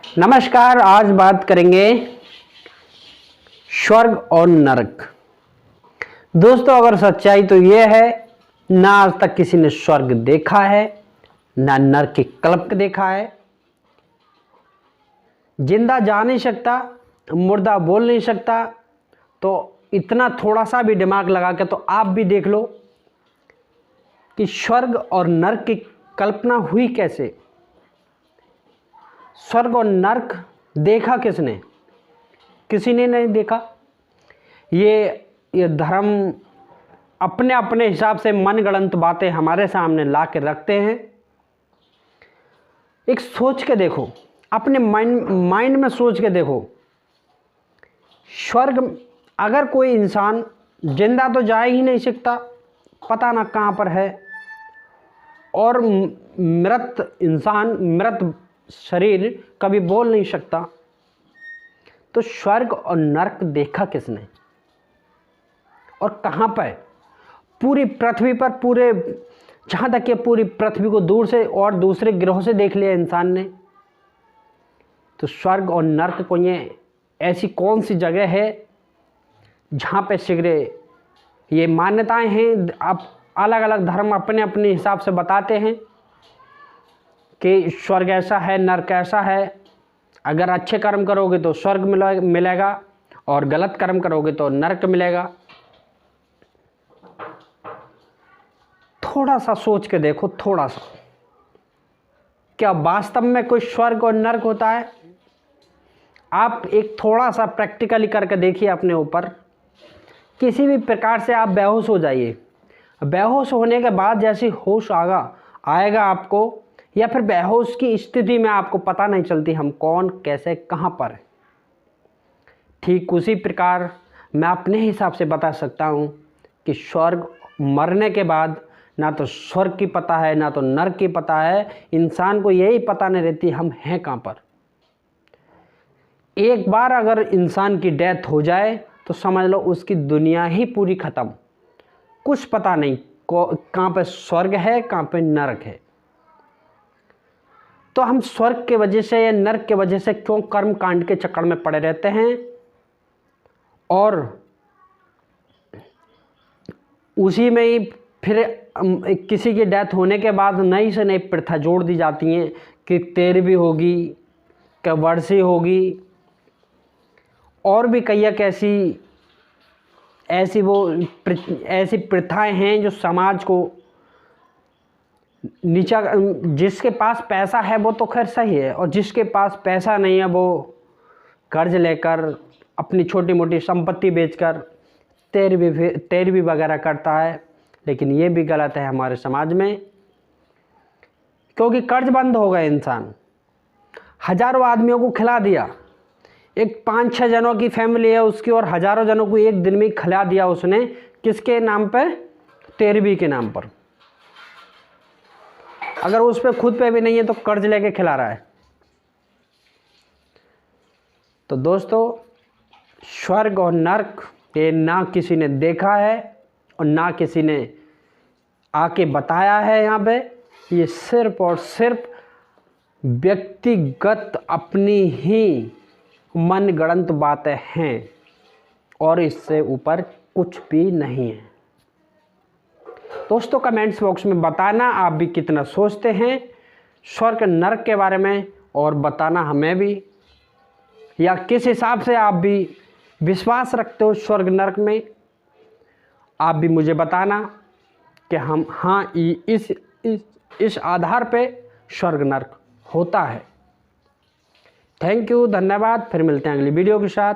नमस्कार। आज बात करेंगे स्वर्ग और नरक। दोस्तों, अगर सच्चाई तो यह है, ना आज तक किसी ने स्वर्ग देखा है, ना नरक की कल्प देखा है। जिंदा जा नहीं सकता, मुर्दा बोल नहीं सकता, तो इतना थोड़ा सा भी दिमाग लगा के तो आप भी देख लो कि स्वर्ग और नरक की कल्पना हुई कैसे। स्वर्ग और नरक देखा किसने? किसी ने नहीं देखा। ये धर्म अपने अपने हिसाब से मनगढ़ंत बातें हमारे सामने ला के रखते हैं। एक सोच के देखो, अपने माइंड में सोच के देखो, स्वर्ग अगर कोई इंसान जिंदा तो जा ही नहीं सकता, पता ना कहाँ पर है, और मृत इंसान, मृत शरीर कभी बोल नहीं सकता, तो स्वर्ग और नरक देखा किसने और कहाँ पर? पूरी पृथ्वी पर, पूरे जहाँ तक कि पूरी पृथ्वी को दूर से और दूसरे ग्रहों से देख लिया इंसान ने। तो स्वर्ग और नरक को ऐसी कौन सी जगह है जहाँ पे शीघ्र ये मान्यताएं हैं। अब अलग अलग धर्म अपने अपने हिसाब से बताते हैं कि स्वर्ग ऐसा है, नरक ऐसा है। अगर अच्छे कर्म करोगे तो स्वर्ग मिलेगा और गलत कर्म करोगे तो नरक मिलेगा। थोड़ा सा सोच के देखो, थोड़ा सा, क्या वास्तव में कोई स्वर्ग और नरक होता है? आप एक थोड़ा सा प्रैक्टिकली करके देखिए अपने ऊपर। किसी भी प्रकार से आप बेहोश हो जाइए, बेहोश होने के बाद जैसी होश आएगा आपको, या फिर बेहोश की स्थिति में आपको पता नहीं चलती हम कौन, कैसे, कहाँ पर है। ठीक उसी प्रकार मैं अपने हिसाब से बता सकता हूँ कि स्वर्ग, मरने के बाद ना तो स्वर्ग की पता है ना तो नरक की पता है। इंसान को यही पता नहीं रहती हम हैं कहाँ पर। एक बार अगर इंसान की डेथ हो जाए तो समझ लो उसकी दुनिया ही पूरी खत्म। कुछ पता नहीं कहाँ पे स्वर्ग है, कहाँ पे नरक है। तो हम स्वर्ग के वजह से या नरक के वजह से क्यों कर्म कांड के चक्कर में पड़े रहते हैं, और उसी में ही फिर किसी की डेथ होने के बाद नई से नई प्रथा जोड़ दी जाती हैं कि 13वीं होगी, कि वर्षी होगी, और भी कई ऐसी प्रथाएं हैं जो समाज को नीचा। जिसके पास पैसा है वो तो खैर सही है, और जिसके पास पैसा नहीं है वो कर्ज लेकर अपनी छोटी मोटी संपत्ति बेचकर 13वीं वगैरह करता है। लेकिन ये भी गलत है हमारे समाज में, क्योंकि कर्ज बंद हो गए। इंसान हजारों आदमियों को खिला दिया, एक 5-6 जनों की फैमिली है उसकी, और हजारों जनों को एक दिन में खिला दिया उसने। किसके नाम पर? 13वीं के नाम पर। अगर उस पर खुद पे भी नहीं है तो कर्ज लेके खिला रहा है। तो दोस्तों, स्वर्ग और नरक ये ना किसी ने देखा है और ना किसी ने आके बताया है यहाँ पे। ये सिर्फ और सिर्फ व्यक्तिगत अपनी ही मनगढ़ंत बातें हैं, और इससे ऊपर कुछ भी नहीं है। दोस्तों, कमेंट्स बॉक्स में बताना आप भी कितना सोचते हैं स्वर्ग नरक के बारे में, और बताना हमें भी, या किस हिसाब से आप भी विश्वास रखते हो स्वर्ग नरक में। आप भी मुझे बताना कि हम इस आधार पे स्वर्ग नरक होता है। थैंक यू, धन्यवाद। फिर मिलते हैं अगली वीडियो के साथ।